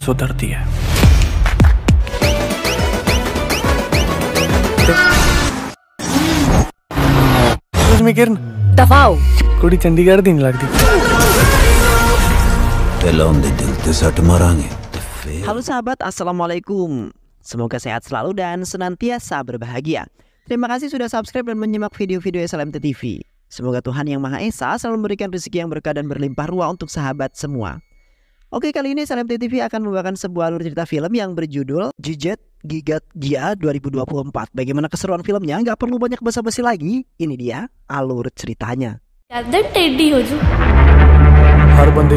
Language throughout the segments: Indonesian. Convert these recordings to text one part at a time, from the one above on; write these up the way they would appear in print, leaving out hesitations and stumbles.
सुधरती है। में किरण दफाओ कुड़ी चंडीगढ़ दी नहीं लगती। Halo sahabat, assalamualaikum. Semoga sehat selalu dan senantiasa berbahagia. Terima kasih sudah subscribe dan menyimak video-video SLMT TV. Semoga Tuhan Yang Maha Esa selalu memberikan rezeki yang berkah dan berlimpah ruah untuk sahabat semua. Oke, kali ini SLMT TV akan membawakan sebuah alur cerita film yang berjudul Jijet Gigat Gia 2024. Bagaimana keseruan filmnya? Nggak perlu banyak basa-basi lagi. Ini dia alur ceritanya. हर बंदे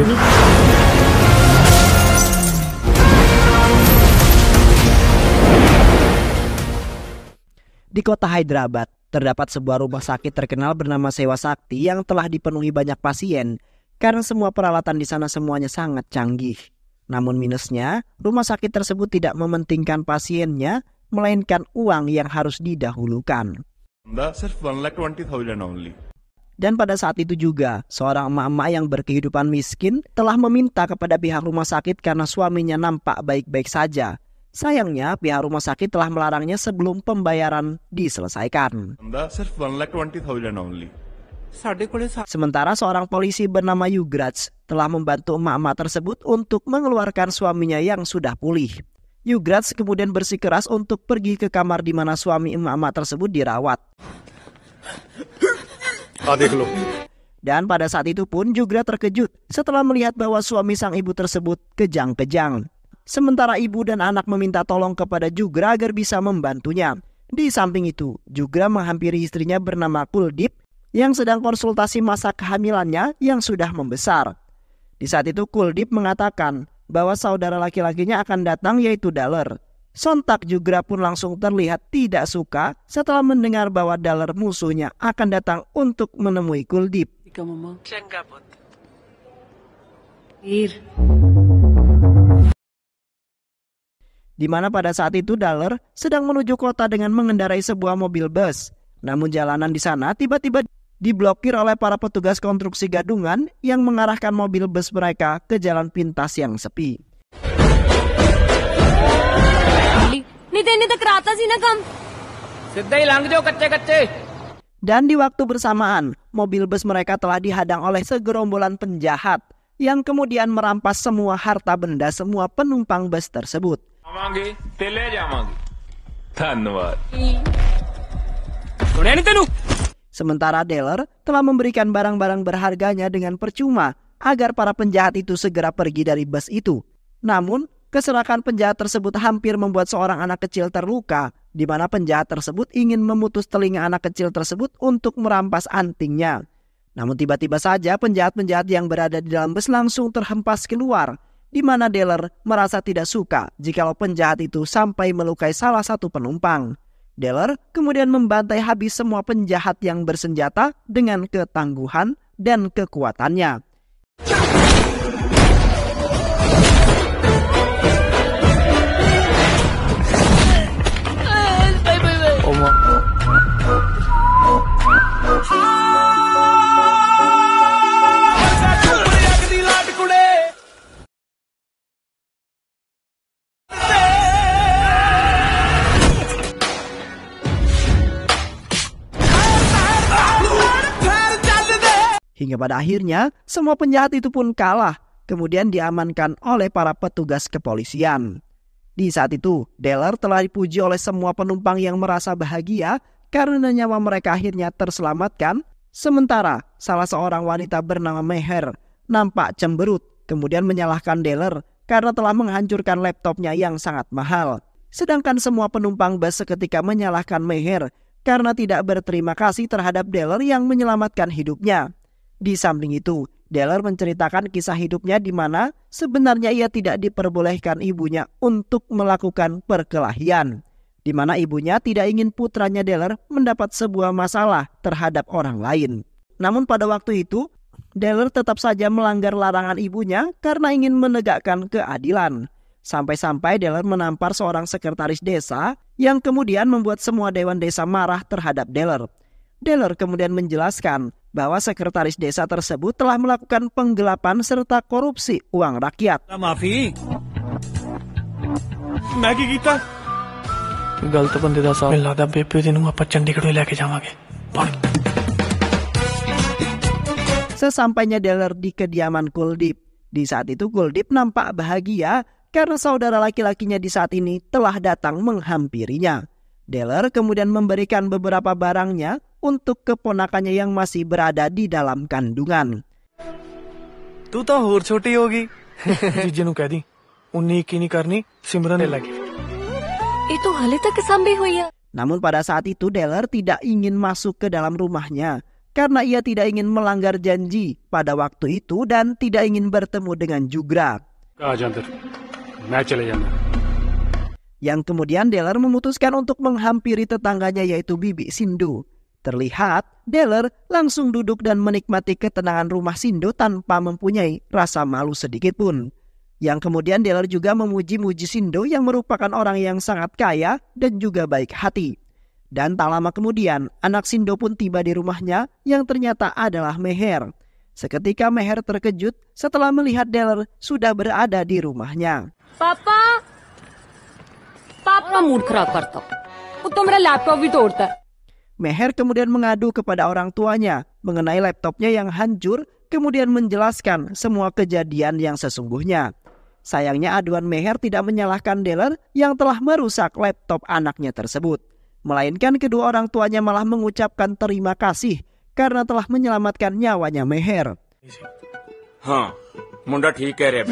Di kota Hyderabad, terdapat sebuah rumah sakit terkenal bernama Sewa Sakti yang telah dipenuhi banyak pasien karena semua peralatan di sana semuanya sangat canggih. Namun minusnya, rumah sakit tersebut tidak mementingkan pasiennya, melainkan uang yang harus didahulukan. Dan pada saat itu juga, seorang emak-emak yang berkehidupan miskin telah meminta kepada pihak rumah sakit karena suaminya nampak baik-baik saja. Sayangnya, pihak rumah sakit telah melarangnya sebelum pembayaran diselesaikan. Sementara seorang polisi bernama Yugraj telah membantu emak-emak tersebut untuk mengeluarkan suaminya yang sudah pulih. Yugraj kemudian bersikeras untuk pergi ke kamar di mana suami emak-emak tersebut dirawat. Dan pada saat itu pun Yugraj terkejut setelah melihat bahwa suami sang ibu tersebut kejang-kejang. Sementara ibu dan anak meminta tolong kepada Yugraj agar bisa membantunya. Di samping itu, Yugraj menghampiri istrinya bernama Kuldip yang sedang konsultasi masa kehamilannya yang sudah membesar. Di saat itu Kuldip mengatakan bahwa saudara laki-lakinya akan datang, yaitu Daler. Sontak Yugraj pun langsung terlihat tidak suka setelah mendengar bahwa Daler musuhnya akan datang untuk menemui Kuldip. Di mana pada saat itu Daler sedang menuju kota dengan mengendarai sebuah mobil bus. Namun jalanan di sana tiba-tiba diblokir oleh para petugas konstruksi gadungan yang mengarahkan mobil bus mereka ke jalan pintas yang sepi. Dan di waktu bersamaan, mobil bus mereka telah dihadang oleh segerombolan penjahat yang kemudian merampas semua harta benda semua penumpang bus tersebut. Sementara Daler telah memberikan barang-barang berharganya dengan percuma agar para penjahat itu segera pergi dari bus itu. Namun, keserakan penjahat tersebut hampir membuat seorang anak kecil terluka, di mana penjahat tersebut ingin memutus telinga anak kecil tersebut untuk merampas antingnya. Namun tiba-tiba saja penjahat-penjahat yang berada di dalam bus langsung terhempas keluar, di mana Daler merasa tidak suka jikalau penjahat itu sampai melukai salah satu penumpang. Daler kemudian membantai habis semua penjahat yang bersenjata dengan ketangguhan dan kekuatannya. Hingga pada akhirnya, semua penjahat itu pun kalah, kemudian diamankan oleh para petugas kepolisian. Di saat itu, Daler telah dipuji oleh semua penumpang yang merasa bahagia karena nyawa mereka akhirnya terselamatkan. Sementara, salah seorang wanita bernama Meher nampak cemberut, kemudian menyalahkan Daler karena telah menghancurkan laptopnya yang sangat mahal. Sedangkan semua penumpang bus seketika menyalahkan Meher karena tidak berterima kasih terhadap Daler yang menyelamatkan hidupnya. Di samping itu, Daler menceritakan kisah hidupnya di mana sebenarnya ia tidak diperbolehkan ibunya untuk melakukan perkelahian, di mana ibunya tidak ingin putranya Daler mendapat sebuah masalah terhadap orang lain. Namun pada waktu itu, Daler tetap saja melanggar larangan ibunya karena ingin menegakkan keadilan. Sampai-sampai Daler menampar seorang sekretaris desa yang kemudian membuat semua dewan desa marah terhadap Daler. Daler kemudian menjelaskan bahwa sekretaris desa tersebut telah melakukan penggelapan serta korupsi uang rakyat. Maafi. मैं की कीता गलत बंदे दा साथ मिल लगदा बेबे दी नूं आपां चंडीगढ़ लेके जावांगे। Sesampainya Deller di kediaman Kuldip, di saat itu Kuldip nampak bahagia karena saudara laki-lakinya di saat ini telah datang menghampirinya. Deller kemudian memberikan beberapa barangnya untuk keponakannya yang masih berada di dalam kandungan. तू तो होर छोटी होगी जीजे नूं कह दी 19 नहीं करनी सिमरन लगी। itu hale tak kesambi huya. Namun pada saat itu Deller tidak ingin masuk ke dalam rumahnya karena ia tidak ingin melanggar janji pada waktu itu dan tidak ingin bertemu dengan Jugra. Yang kemudian Deller memutuskan untuk menghampiri tetangganya yaitu Bibi Sindu. Terlihat Deller langsung duduk dan menikmati ketenangan rumah Sindu tanpa mempunyai rasa malu sedikit pun. Yang kemudian Deller juga memuji-muji Sindu yang merupakan orang yang sangat kaya dan juga baik hati. Dan tak lama kemudian anak Sindu pun tiba di rumahnya yang ternyata adalah Meher. Seketika Meher terkejut setelah melihat Deller sudah berada di rumahnya. Papa mood खराब करता वो तो मेरा लैपटॉप भी तोड़ता है. Meher kemudian mengadu kepada orang tuanya mengenai laptopnya yang hancur, kemudian menjelaskan semua kejadian yang sesungguhnya. Sayangnya aduan Meher tidak menyalahkan Deller yang telah merusak laptop anaknya tersebut. Melainkan kedua orang tuanya malah mengucapkan terima kasih karena telah menyelamatkan nyawanya Meher. Munda ठीक कह रहे.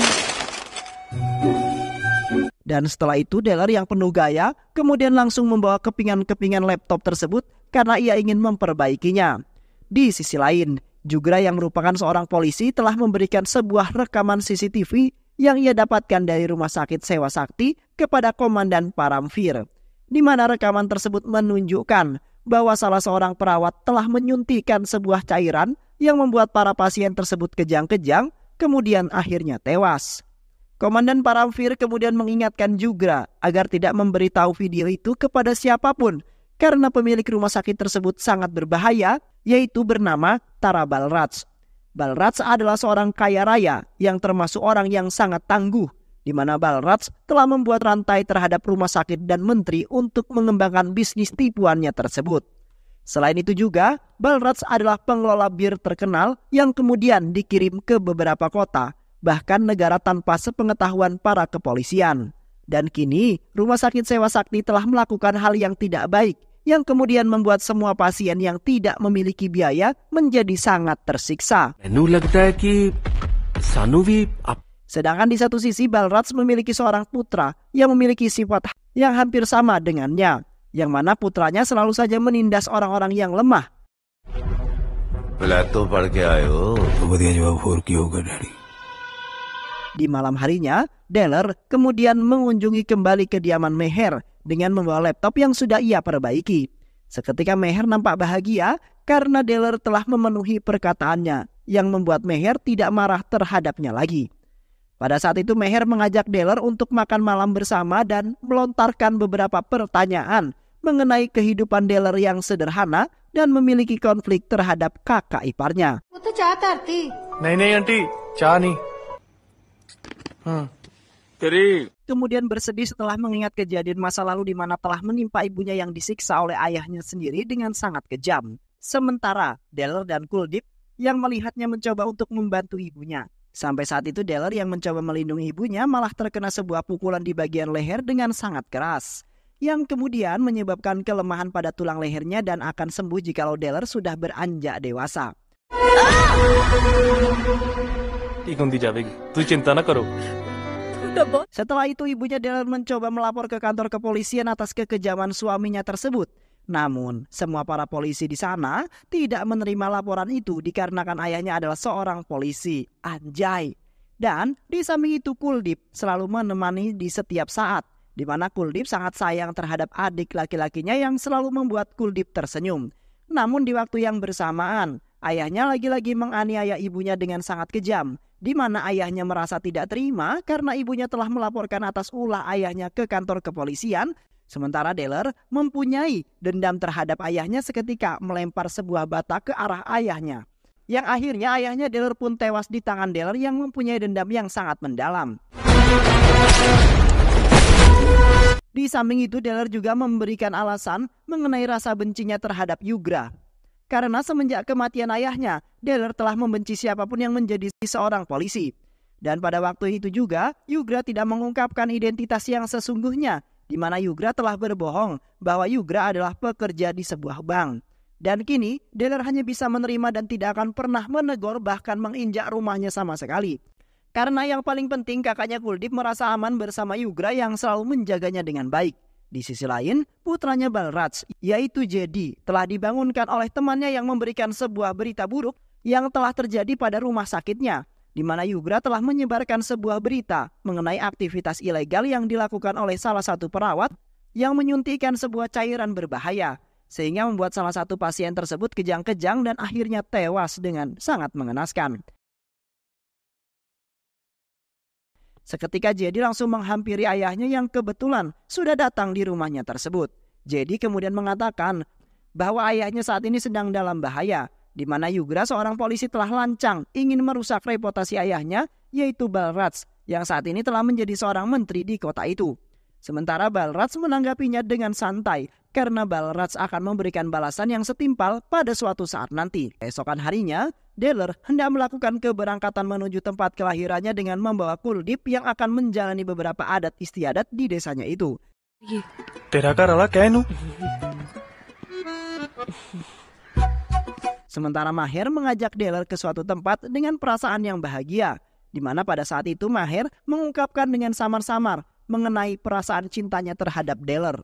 Dan setelah itu Deller yang penuh gaya kemudian langsung membawa kepingan-kepingan laptop tersebut karena ia ingin memperbaikinya. Di sisi lain, Jugra yang merupakan seorang polisi telah memberikan sebuah rekaman CCTV yang ia dapatkan dari rumah sakit Sewa Sakti kepada Komandan Paramvir, di mana rekaman tersebut menunjukkan bahwa salah seorang perawat telah menyuntikkan sebuah cairan yang membuat para pasien tersebut kejang-kejang, kemudian akhirnya tewas. Komandan Paramvir kemudian mengingatkan Jugra agar tidak memberitahu video itu kepada siapapun karena pemilik rumah sakit tersebut sangat berbahaya, yaitu bernama Tara Balraj. Balraj adalah seorang kaya raya yang termasuk orang yang sangat tangguh, di mana Balraj telah membuat rantai terhadap rumah sakit dan menteri untuk mengembangkan bisnis tipuannya tersebut. Selain itu juga, Balraj adalah pengelola bir terkenal yang kemudian dikirim ke beberapa kota, bahkan negara tanpa sepengetahuan para kepolisian. Dan kini, Rumah Sakit Sewa Sakti telah melakukan hal yang tidak baik, yang kemudian membuat semua pasien yang tidak memiliki biaya menjadi sangat tersiksa. Sedangkan di satu sisi, Balraj memiliki seorang putra yang memiliki sifat yang hampir sama dengannya, yang mana putranya selalu saja menindas orang-orang yang lemah. Di malam harinya, Deller kemudian mengunjungi kembali kediaman Meher dengan membawa laptop yang sudah ia perbaiki. Seketika Meher nampak bahagia karena Deller telah memenuhi perkataannya, yang membuat Meher tidak marah terhadapnya lagi. Pada saat itu Meher mengajak Deller untuk makan malam bersama dan melontarkan beberapa pertanyaan mengenai kehidupan Deller yang sederhana dan memiliki konflik terhadap kakak iparnya. नहीं आंटी चाह नहीं। Kemudian bersedih setelah mengingat kejadian masa lalu di mana telah menimpa ibunya yang disiksa oleh ayahnya sendiri dengan sangat kejam. Sementara Deller dan Kuldip yang melihatnya mencoba untuk membantu ibunya. Sampai saat itu Deller yang mencoba melindungi ibunya malah terkena sebuah pukulan di bagian leher dengan sangat keras, yang kemudian menyebabkan kelemahan pada tulang lehernya dan akan sembuh jikalau Deller sudah beranjak dewasa. Setelah itu ibunya Deller mencoba melapor ke kantor kepolisian atas kekejaman suaminya tersebut. Namun semua para polisi di sana tidak menerima laporan itu dikarenakan ayahnya adalah seorang polisi. Anjay. Dan di samping itu Kuldip selalu menemani di setiap saat, di mana Kuldip sangat sayang terhadap adik laki-lakinya yang selalu membuat Kuldip tersenyum. Namun di waktu yang bersamaan, ayahnya lagi-lagi menganiaya ibunya dengan sangat kejam, di mana ayahnya merasa tidak terima karena ibunya telah melaporkan atas ulah ayahnya ke kantor kepolisian, sementara Deller mempunyai dendam terhadap ayahnya seketika melempar sebuah bata ke arah ayahnya. Yang akhirnya ayahnya Deller pun tewas di tangan Deller yang mempunyai dendam yang sangat mendalam. samping itu, Deller juga memberikan alasan mengenai rasa bencinya terhadap Yugra. Karena semenjak kematian ayahnya, Deller telah membenci siapapun yang menjadi seorang polisi. Dan pada waktu itu juga, Yugra tidak mengungkapkan identitas yang sesungguhnya, di mana Yugra telah berbohong bahwa Yugra adalah pekerja di sebuah bank. Dan kini, Deller hanya bisa menerima dan tidak akan pernah menegur bahkan menginjak rumahnya sama sekali. Karena yang paling penting, kakaknya Kuldip merasa aman bersama Yugra yang selalu menjaganya dengan baik. Di sisi lain, putranya Balraj, yaitu Jedi, telah dibangunkan oleh temannya yang memberikan sebuah berita buruk yang telah terjadi pada rumah sakitnya, di mana Yugra telah menyebarkan sebuah berita mengenai aktivitas ilegal yang dilakukan oleh salah satu perawat yang menyuntikkan sebuah cairan berbahaya, sehingga membuat salah satu pasien tersebut kejang-kejang dan akhirnya tewas dengan sangat mengenaskan. Seketika Jedi langsung menghampiri ayahnya yang kebetulan sudah datang di rumahnya tersebut. Jedi kemudian mengatakan bahwa ayahnya saat ini sedang dalam bahaya, di mana Yugra, seorang polisi, telah lancang ingin merusak reputasi ayahnya, yaitu Balraj, yang saat ini telah menjadi seorang menteri di kota itu. Sementara Balraj menanggapinya dengan santai, karena Balraj akan memberikan balasan yang setimpal pada suatu saat nanti. Esokan harinya, Deller hendak melakukan keberangkatan menuju tempat kelahirannya dengan membawa Kuldip yang akan menjalani beberapa adat istiadat di desanya itu. तेरा घर वाला कहनू Sementara Maher mengajak Deller ke suatu tempat dengan perasaan yang bahagia, di mana pada saat itu Maher mengungkapkan dengan samar-samar mengenai perasaan cintanya terhadap Deller.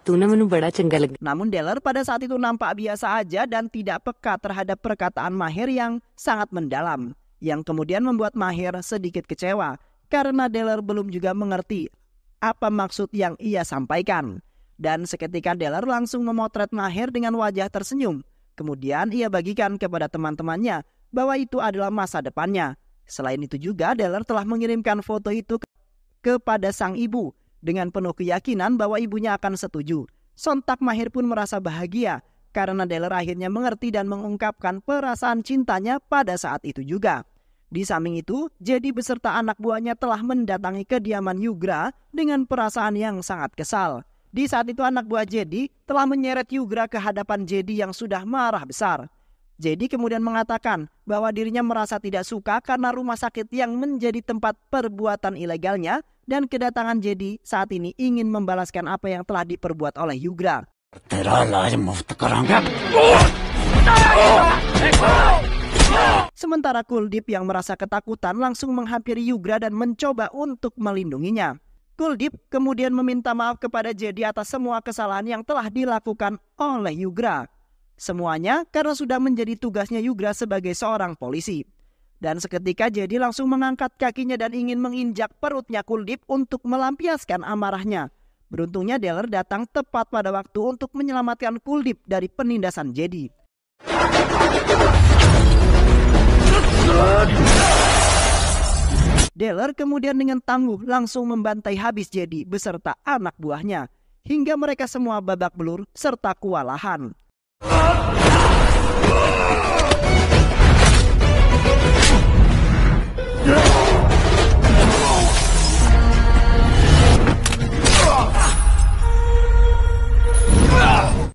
तूने मैनू बड़ा चंगा लगा। Namun Deller pada saat itu nampak biasa aja dan tidak peka terhadap perkataan Maher yang sangat mendalam, yang kemudian membuat Maher sedikit kecewa karena Deller belum juga mengerti apa maksud yang ia sampaikan. Dan seketika Deller langsung memotret Maher dengan wajah tersenyum. Kemudian ia bagikan kepada teman-temannya bahwa itu adalah masa depannya. Selain itu juga Deller telah mengirimkan foto itu kepada sang ibu dengan penuh keyakinan bahwa ibunya akan setuju. Sontak Maher pun merasa bahagia karena Deller akhirnya mengerti dan mengungkapkan perasaan cintanya pada saat itu juga. Di samping itu, Jedi beserta anak buahnya telah mendatangi kediaman Yugra dengan perasaan yang sangat kesal. Di saat itu anak buah Jedi telah menyeret Yugra ke hadapan Jedi yang sudah marah besar. Jedi kemudian mengatakan bahwa dirinya merasa tidak suka karena rumah sakit yang menjadi tempat perbuatan ilegalnya, dan kedatangan Jedi saat ini ingin membalaskan apa yang telah diperbuat oleh Yugra. Sementara Kuldip yang merasa ketakutan langsung menghampiri Yugra dan mencoba untuk melindunginya. Kuldip kemudian meminta maaf kepada Jedi atas semua kesalahan yang telah dilakukan oleh Yugra. Semuanya karena sudah menjadi tugasnya Yugra sebagai seorang polisi. Dan seketika Jedi langsung mengangkat kakinya dan ingin menginjak perutnya Kuldip untuk melampiaskan amarahnya. Beruntungnya Deller datang tepat pada waktu untuk menyelamatkan Kuldip dari penindasan Jedi. Deller kemudian dengan tangguh langsung membantai habis Jedi beserta anak buahnya, hingga mereka semua babak belur serta kewalahan.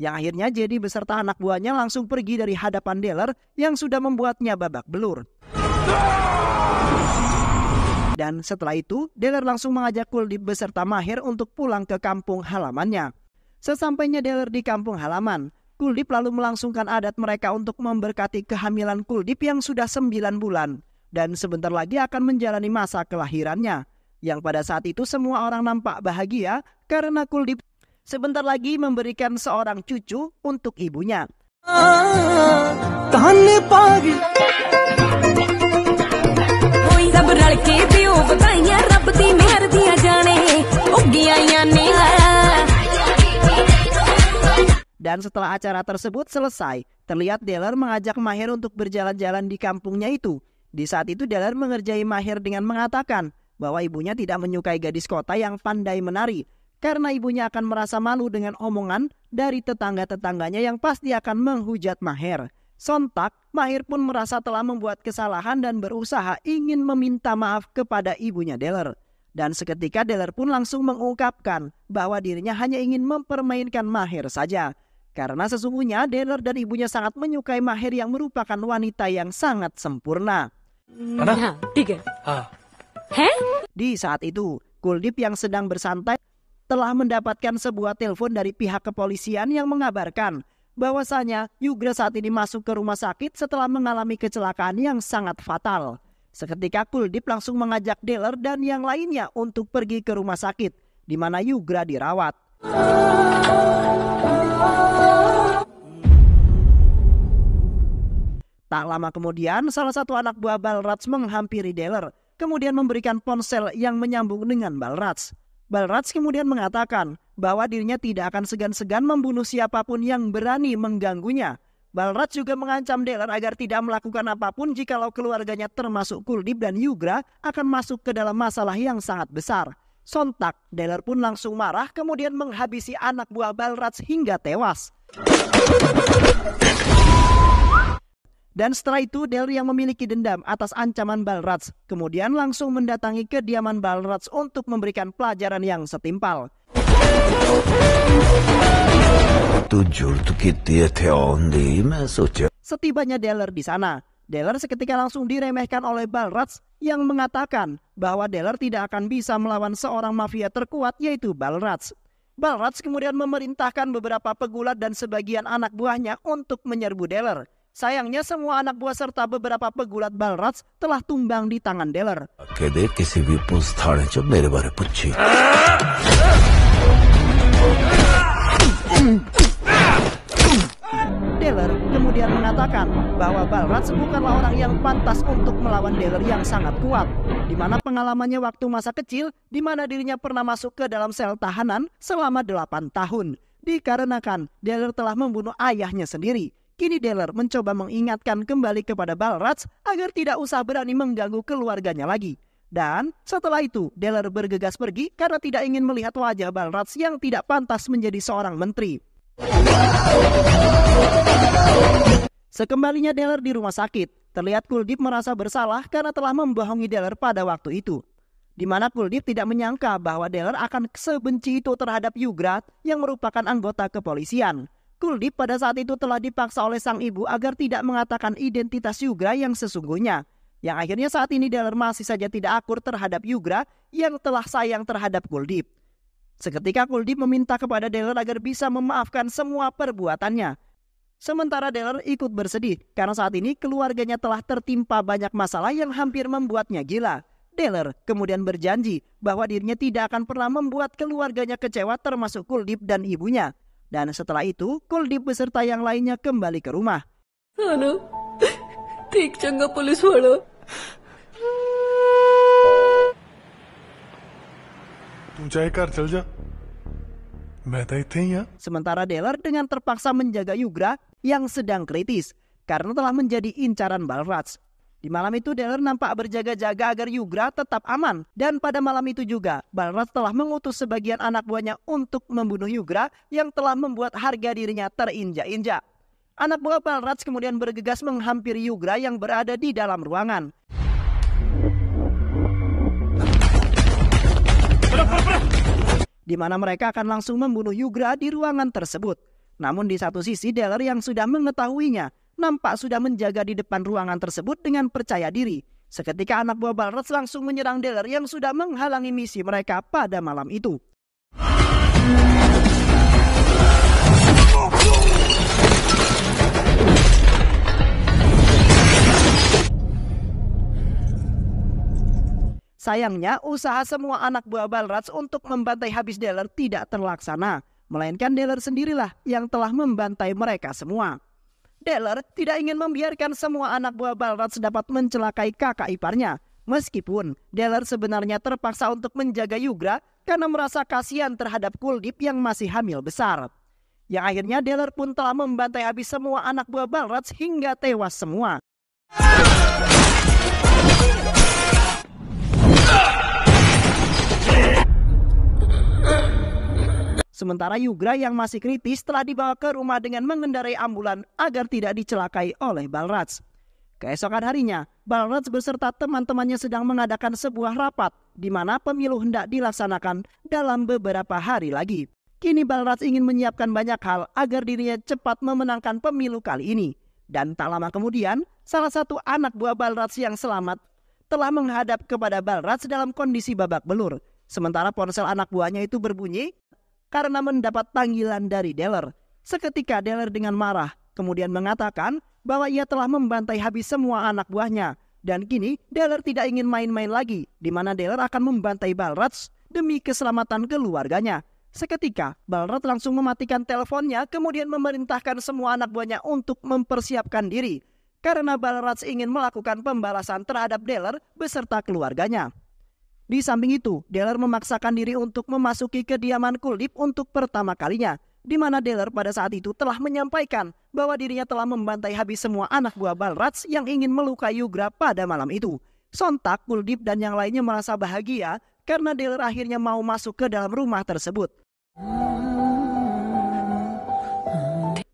Yang akhirnya Jedi beserta anak buahnya langsung pergi dari hadapan Deller yang sudah membuatnya babak belur. Dan setelah itu, Deller langsung mengajak Kuldip beserta Maher untuk pulang ke kampung halamannya. Sesampainya Deller di kampung halaman, Kuldip lalu melangsungkan adat mereka untuk memberkati kehamilan Kuldip yang sudah 9 bulan. Dan sebentar lagi akan menjalani masa kelahirannya. Yang pada saat itu semua orang nampak bahagia karena Kuldip sebentar lagi memberikan seorang cucu untuk ibunya. Dan setelah acara tersebut selesai, terlihat Deller mengajak Maher untuk berjalan-jalan di kampungnya itu. Di saat itu Deller mengerjai Maher dengan mengatakan bahwa ibunya tidak menyukai gadis kota yang pandai menari, karena ibunya akan merasa malu dengan omongan dari tetangga-tetangganya yang pasti akan menghujat Maher. Sontak, Maher pun merasa telah membuat kesalahan dan berusaha ingin meminta maaf kepada ibunya Deller. Dan seketika Deller pun langsung mengungkapkan bahwa dirinya hanya ingin mempermainkan Maher saja. Karena sesungguhnya Deller dan ibunya sangat menyukai Maher yang merupakan wanita yang sangat sempurna. हाँ ठीक है हाँ हैं Di saat itu, Kuldeep yang sedang bersantai telah mendapatkan sebuah telepon dari pihak kepolisian yang mengabarkan bahwasanya Yugra saat ini masuk ke rumah sakit setelah mengalami kecelakaan yang sangat fatal. Seketika Kuldeep langsung mengajak Deller dan yang lainnya untuk pergi ke rumah sakit di mana Yugra dirawat. Tak lama kemudian, salah satu anak buah Balraj menghampiri Deller, kemudian memberikan ponsel yang menyambung dengan Balraj. Balraj kemudian mengatakan bahwa dirinya tidak akan segan-segan membunuh siapapun yang berani mengganggunya. Balraj juga mengancam Deller agar tidak melakukan apapun jikalau keluarganya termasuk Kuldeep dan Yugra akan masuk ke dalam masalah yang sangat besar. Sontak, Deller pun langsung marah kemudian menghabisi anak buah Balraj hingga tewas. Dan setelah itu Deller yang memiliki dendam atas ancaman Balraj kemudian langsung mendatangi kediaman Balraj untuk memberikan pelajaran yang setimpal. Setibanya Deller di sana, Deller seketika langsung diremehkan oleh Balraj yang mengatakan bahwa Deller tidak akan bisa melawan seorang mafia terkuat yaitu Balraj. Balraj kemudian memerintahkan beberapa pegulat dan sebagian anak buahnya untuk menyerbu Deller. Sayangnya semua anak buah serta beberapa pegulat Balraj telah tumbang di tangan Deller. Deller kemudian mengatakan bahwa Balraj bukanlah orang yang pantas untuk melawan Deller yang sangat kuat, di mana pengalamannya waktu masa kecil, di mana dirinya pernah masuk ke dalam sel tahanan selama 8 tahun, dikarenakan Deller telah membunuh ayahnya sendiri. Kini Deller mencoba mengingatkan kembali kepada Balraj agar tidak usah berani mengganggu keluarganya lagi. Dan setelah itu Deller bergegas pergi karena tidak ingin melihat wajah Balraj yang tidak pantas menjadi seorang menteri. Sekembalinya Deller di rumah sakit, terlihat Kuldeep merasa bersalah karena telah membohongi Deller pada waktu itu. Di mana Kuldeep tidak menyangka bahwa Deller akan sebenci itu terhadap Yugra yang merupakan anggota kepolisian. Kuldeep pada saat itu telah dipaksa oleh sang ibu agar tidak mengatakan identitas Yugra yang sesungguhnya. Yang akhirnya saat ini Deller masih saja tidak akur terhadap Yugra yang telah sayang terhadap Kuldeep. Seketika Kuldeep meminta kepada Deller agar bisa memaafkan semua perbuatannya. Sementara Deller ikut bersedih karena saat ini keluarganya telah tertimpa banyak masalah yang hampir membuatnya gila. Deller kemudian berjanji bahwa dirinya tidak akan pernah membuat keluarganya kecewa termasuk Kuldeep dan ibunya. Dan setelah itu, Kuldeep beserta yang lainnya kembali ke rumah. हाँ ठीक चंगा पुलिस वाला तू चाहे घर चल जा मैं तो इत्थे ही हां। Sementara Deller dengan terpaksa menjaga Yugra yang sedang kritis karena telah menjadi incaran Balraj. Di malam itu Deller nampak berjaga-jaga agar Yugra tetap aman. Dan pada malam itu juga Balraj telah mengutus sebagian anak buahnya untuk membunuh Yugra yang telah membuat harga dirinya terinjak-injak. Anak buah Balraj kemudian bergegas menghampiri Yugra yang berada di dalam ruangan. Di mana mereka akan langsung membunuh Yugra di ruangan tersebut. Namun di satu sisi Deller yang sudah mengetahuinya nampak sudah menjaga di depan ruangan tersebut dengan percaya diri. Seketika anak buah Balraj langsung menyerang Deller yang sudah menghalangi misi mereka pada malam itu. Sayangnya usaha semua anak buah Balraj untuk membantai habis Deller tidak terlaksana. Melainkan Deller sendirilah yang telah membantai mereka semua. Deller tidak ingin membiarkan semua anak buah Balraj dapat mencelakai kakak iparnya. Meskipun Deller sebenarnya terpaksa untuk menjaga Yugra karena merasa kasihan terhadap Kuldeep yang masih hamil besar. Yang akhirnya Deller pun telah membantai habis semua anak buah Balraj hingga tewas semua. Sementara Yugra yang masih kritis telah dibawa ke rumah dengan mengendarai ambulan agar tidak dicelakai oleh Balraj. Keesokan harinya, Balraj beserta teman-temannya sedang mengadakan sebuah rapat di mana pemilu hendak dilaksanakan dalam beberapa hari lagi. Kini Balraj ingin menyiapkan banyak hal agar dirinya cepat memenangkan pemilu kali ini. Dan tak lama kemudian, salah satu anak buah Balraj yang selamat telah menghadap kepada Balraj dalam kondisi babak belur. Sementara ponsel anak buahnya itu berbunyi karena mendapat panggilan dari Deller. Seketika Deller dengan marah kemudian mengatakan bahwa ia telah membantai habis semua anak buahnya. Dan kini Deller tidak ingin main-main lagi, di mana Deller akan membantai Balraj demi keselamatan keluarganya. Seketika Balraj langsung mematikan teleponnya kemudian memerintahkan semua anak buahnya untuk mempersiapkan diri. Karena Balraj ingin melakukan pembalasan terhadap Deller beserta keluarganya. Di samping itu, Deller memaksakan diri untuk memasuki kediaman Kuldip untuk pertama kalinya. Di mana Deller pada saat itu telah menyampaikan bahwa dirinya telah membantai habis semua anak buah Balraj yang ingin melukai Yugra pada malam itu. Sontak Kuldip dan yang lainnya merasa bahagia karena Deller akhirnya mau masuk ke dalam rumah tersebut.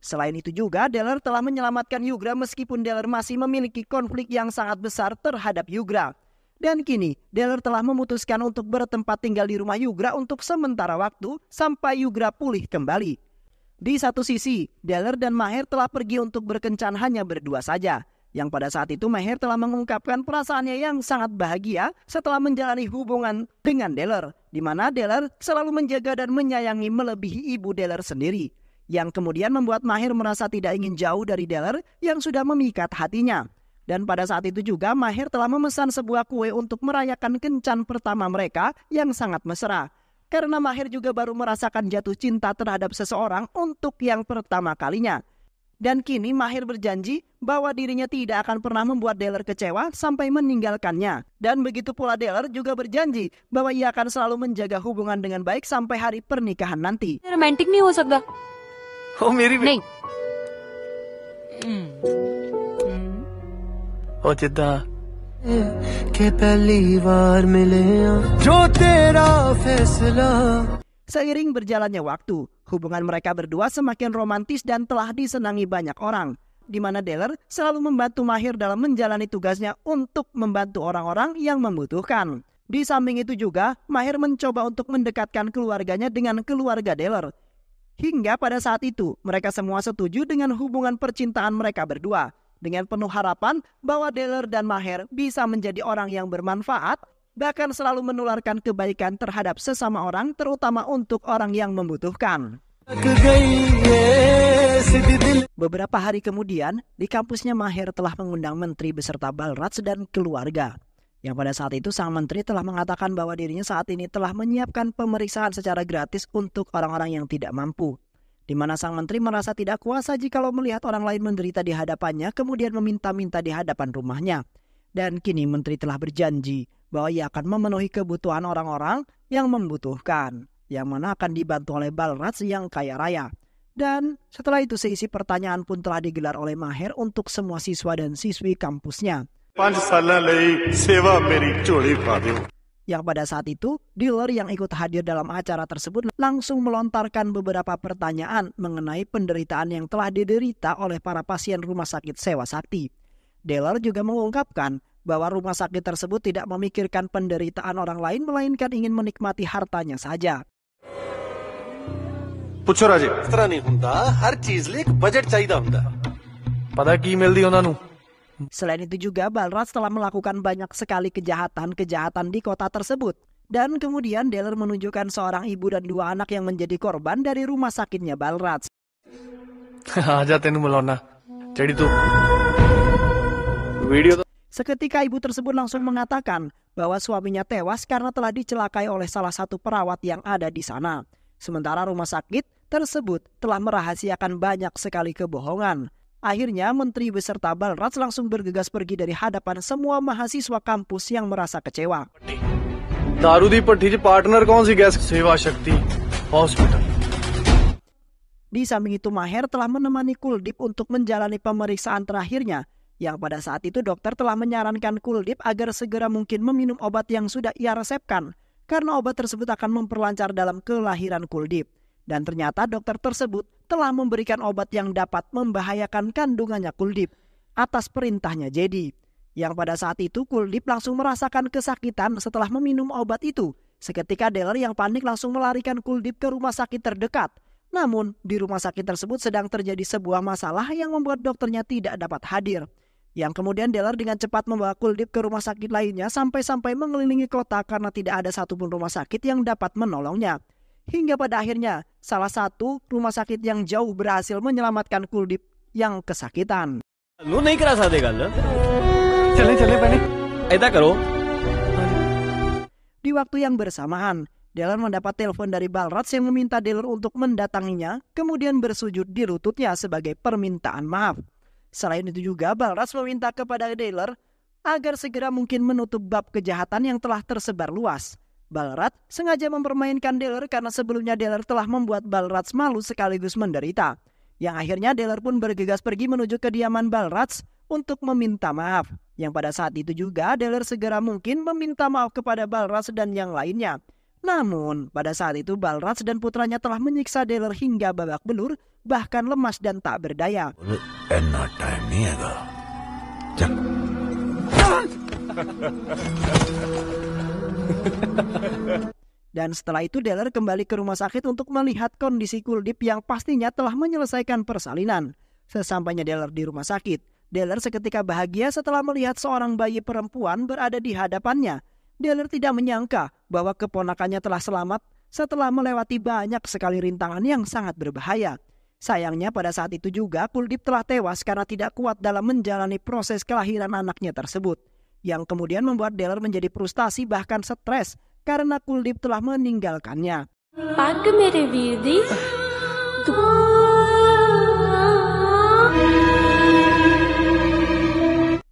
Selain itu juga Deller telah menyelamatkan Yugra meskipun Deller masih memiliki konflik yang sangat besar terhadap Yugra. Dan kini Deller telah memutuskan untuk bertempat tinggal di rumah Yugra untuk sementara waktu sampai Yugra pulih kembali. Di satu sisi, Deller dan Maher telah pergi untuk berkencan hanya berdua saja. Yang pada saat itu Maher telah mengungkapkan perasaannya yang sangat bahagia setelah menjalani hubungan dengan Deller, di mana Deller selalu menjaga dan menyayangi melebihi ibu Deller sendiri. Yang kemudian membuat Maher merasa tidak ingin jauh dari Deller yang sudah memikat hatinya. Dan pada saat itu juga Maher telah memesan sebuah kue untuk merayakan kencan pertama mereka yang sangat mesra. Karena Maher juga baru merasakan jatuh cinta terhadap seseorang untuk yang pertama kalinya. Dan kini Maher berjanji bahwa dirinya tidak akan pernah membuat Deller kecewa sampai meninggalkannya. Dan begitu pula Deller juga berjanji bahwa ia akan selalu menjaga hubungan dengan baik sampai hari pernikahan nanti. Romantic नहीं हो सकता ओ मेरी नहीं ओ जिद्दा के पहली बार मिले जो तेरा फैसला. Seiring berjalannya waktu, hubungan mereka berdua semakin romantis dan telah disenangi banyak orang. Di mana Deller selalu membantu Maher dalam menjalani tugasnya untuk membantu orang-orang yang membutuhkan. Di samping itu juga, Maher mencoba untuk mendekatkan keluarganya dengan keluarga Deller. Hingga pada saat itu, mereka semua setuju dengan hubungan percintaan mereka berdua. Dengan penuh harapan bahwa Deller dan Maher bisa menjadi orang yang bermanfaat, bahkan selalu menularkan kebaikan terhadap sesama orang, terutama untuk orang yang membutuhkan. Beberapa hari kemudian, di kampusnya Maher telah mengundang menteri beserta Balraj dan keluarga. Yang pada saat itu sang menteri telah mengatakan bahwa dirinya saat ini telah menyiapkan pemeriksaan secara gratis untuk orang-orang yang tidak mampu. Di mana sang menteri merasa tidak kuasa jikalau melihat orang lain menderita di hadapannya kemudian meminta-minta di hadapan rumahnya. Dan kini menteri telah berjanji bahwa ia akan memenuhi kebutuhan orang-orang yang membutuhkan, yang mana akan dibantu oleh Balraj yang kaya raya. Dan setelah itu seisi pertanyaan pun telah digelar oleh Maher untuk semua siswa dan siswi kampusnya. 5 ਸਾਲਾਂ ਲਈ ਸੇਵਾ ਮੇਰੀ ਝੋਲੀ ਪਾ ਦਿਓ. Yang pada saat itu, Deller yang ikut hadir dalam acara tersebut langsung melontarkan beberapa pertanyaan mengenai penderitaan yang telah diderita oleh para pasien rumah sakit Sewa Sakti. Deller juga mengungkapkan bahwa rumah sakit tersebut tidak memikirkan penderitaan orang lain melainkan ingin menikmati hartanya saja. ਪੁੱਛੋ ਰਾਜੇ. इस तरह नहीं हुंदा, हर चीज लिए एक बजट चाहिदा हुंदा. पता की मिलदी ਉਹਨਾਂ ਨੂੰ Selain itu juga Balraj telah melakukan banyak sekali kejahatan di kota tersebut. Dan kemudian Deller menunjukkan seorang ibu dan 2 anak yang menjadi korban dari rumah sakitnya Balraj. आजा तेनू मिलाना ਜਿਹੜੀ ਤੂੰ video Seketika ibu tersebut langsung mengatakan bahwa suaminya tewas karena telah dicelakai oleh salah satu perawat yang ada di sana. Sementara rumah sakit tersebut telah merahasiakan banyak sekali kebohongan. Akhirnya menteri beserta Balraj langsung bergegas pergi dari hadapan semua mahasiswa kampus yang merasa kecewa. दारू ਦੀ ਭੱਠੀ 'ਚ ਪਾਰਟਨਰ ਕੌਣ ਸੀ ਗੈਸ ਸੇਵਾ ਸ਼ਕਤੀ hospital. Di samping itu Maher telah menemani Kuldip untuk menjalani pemeriksaan terakhirnya. Yang pada saat itu dokter telah menyarankan Kuldip agar segera mungkin meminum obat yang sudah ia resepkan. Karena obat tersebut akan memperlancar dalam kelahiran Kuldip. Dan ternyata dokter tersebut telah memberikan obat yang dapat membahayakan kandungannya Kuldip. atas perintahnya Jedi. Yang pada saat itu Kuldip langsung merasakan kesakitan setelah meminum obat itu. Seketika Deller yang panik langsung melarikan Kuldip ke rumah sakit terdekat. Namun di rumah sakit tersebut sedang terjadi sebuah masalah yang membuat dokternya tidak dapat hadir. Yang kemudian Deller dengan cepat membawa Kuldip ke rumah sakit lainnya sampai-sampai mengelilingi kota karena tidak ada satupun rumah sakit yang dapat menolongnya. Hingga pada akhirnya salah satu rumah sakit yang jauh berhasil menyelamatkan Kuldip yang kesakitan. लो नहीं करा सकते गल चले पहले ऐसा करो Di waktu yang bersamaan, Deller mendapat telepon dari Balraj yang meminta Deller untuk mendatanginya, kemudian bersujud di lututnya sebagai permintaan maaf. Selain itu juga, Balraj meminta kepada Deller agar segera mungkin menutup bab kejahatan yang telah tersebar luas. Balraj sengaja mempermainkan Deller karena sebelumnya Deller telah membuat Balraj malu sekaligus menderita. Yang akhirnya Deller pun bergegas pergi menuju kediaman Balraj untuk meminta maaf. Yang pada saat itu juga Deller segera mungkin meminta maaf kepada Balraj dan yang lainnya. Namun pada saat itu Balraj dan putranya telah menyiksa Deller hingga babak belur, bahkan lemas dan tak berdaya. इतना टाइम नहीं हैगा चल Dan setelah itu Deller kembali ke rumah sakit untuk melihat kondisi Kuldip yang pastinya telah menyelesaikan persalinan. Sesampainya Deller di rumah sakit, Deller seketika bahagia setelah melihat seorang bayi perempuan berada di hadapannya. Deller tidak menyangka bahwa keponakannya telah selamat setelah melewati banyak sekali rintangan yang sangat berbahaya. Sayangnya pada saat itu juga Kuldip telah tewas karena tidak kuat dalam menjalani proses kelahiran anaknya tersebut. Yang kemudian membuat Deller menjadi frustasi bahkan stres karena Kuldip telah meninggalkannya. पग मेरे वीर दी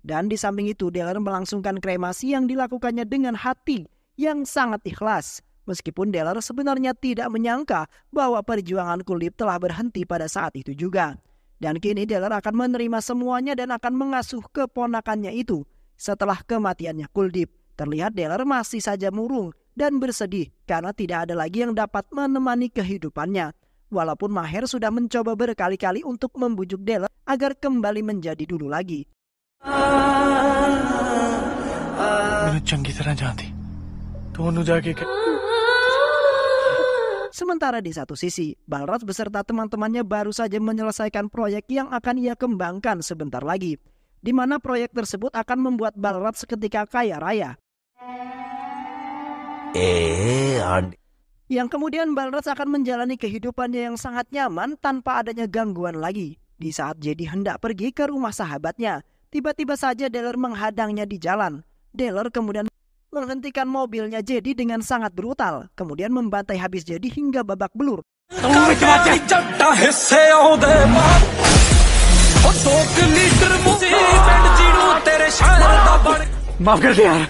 Dan di samping itu Deller melangsungkan kremasi yang dilakukannya dengan hati yang sangat ikhlas. Meskipun Deller sebenarnya tidak menyangka bahwa perjuangan Kuldip telah berhenti pada saat itu juga. Dan kini Deller akan menerima semuanya dan akan mengasuh keponakannya itu. Setelah kematiannya Kuldip, terlihat Deller masih saja murung dan bersedih karena tidak ada lagi yang dapat menemani kehidupannya. Walaupun Maher sudah mencoba berkali-kali untuk membujuk Deller agar kembali menjadi dulu lagi. मैंने चंगी तरह जानती तो उन्होंने जाके Sementara di satu sisi, Balraj beserta teman-temannya baru saja menyelesaikan proyek yang akan ia kembangkan sebentar lagi, di mana proyek tersebut akan membuat Balraj seketika kaya raya. Yang kemudian Balraj akan menjalani kehidupannya yang sangat nyaman tanpa adanya gangguan lagi. Di saat Jedi hendak pergi ke rumah sahabatnya, tiba-tiba saja Deller menghadangnya di jalan. Deller kemudian menghentikan mobilnya Jedi dengan sangat brutal, kemudian membantai habis Jedi hingga babak belur. माफ कर दे यार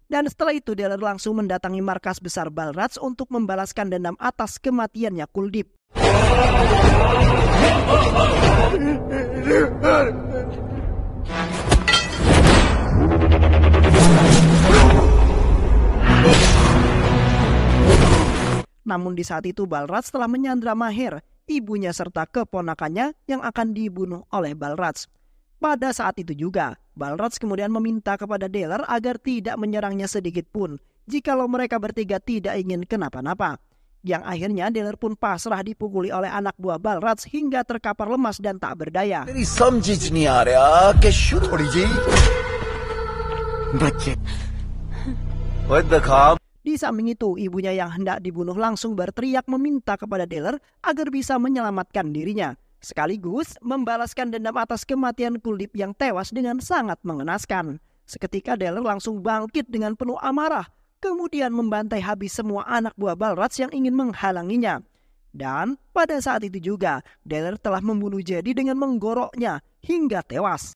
Dan setelah itu Deller langsung mendatangi markas besar Balraj untuk membalaskan dendam atas kematiannya Kuldip. Namun di saat itu Balraj telah menyandra Maher, ibunya serta keponakannya yang akan dibunuh oleh Balraj. Pada saat itu juga, Balraj kemudian meminta kepada Deller agar tidak menyerangnya sedikit pun jikalau mereka bertiga tidak ingin kenapa-napa. Yang akhirnya Deller pun pasrah dipukuli oleh anak buah Balraj hingga terkapar lemas dan tak berdaya. Di samping itu, ibunya yang hendak dibunuh langsung berteriak meminta kepada Deller agar bisa menyelamatkan dirinya, sekaligus membalaskan dendam atas kematian Kuldip yang tewas dengan sangat mengenaskan. Seketika Deller langsung bangkit dengan penuh amarah, kemudian membantai habis semua anak buah Balraj yang ingin menghalanginya. Dan pada saat itu juga, Deller telah membunuh Jedi dengan menggoroknya hingga tewas.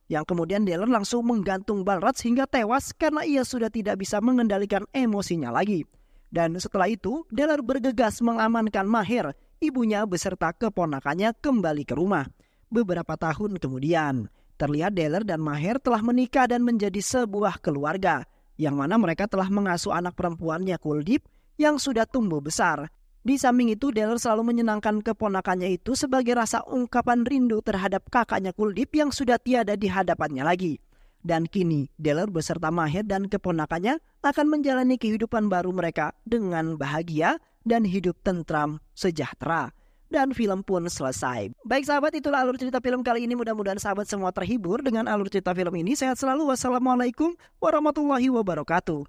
Yang kemudian Deller langsung menggantung Balraj hingga tewas karena ia sudah tidak bisa mengendalikan emosinya lagi. Dan setelah itu, Deller bergegas mengamankan Maher, ibunya beserta keponakannya kembali ke rumah. Beberapa tahun kemudian, terlihat Deller dan Maher telah menikah dan menjadi sebuah keluarga, yang mana mereka telah mengasuh anak perempuannya Kuldip yang sudah tumbuh besar. Di samping itu, Deller selalu menyenangkan keponakannya itu sebagai rasa ungkapan rindu terhadap kakaknya Kuldip yang sudah tiada di hadapannya lagi. Dan kini, Deller beserta Maher dan keponakannya akan menjalani kehidupan baru mereka dengan bahagia dan hidup tentram sejahtera. Dan film pun selesai. Baik sahabat, itulah alur cerita film kali ini. Mudah-mudahan sahabat semua terhibur dengan alur cerita film ini. Sehat selalu. Wassalamualaikum warahmatullahi wabarakatuh.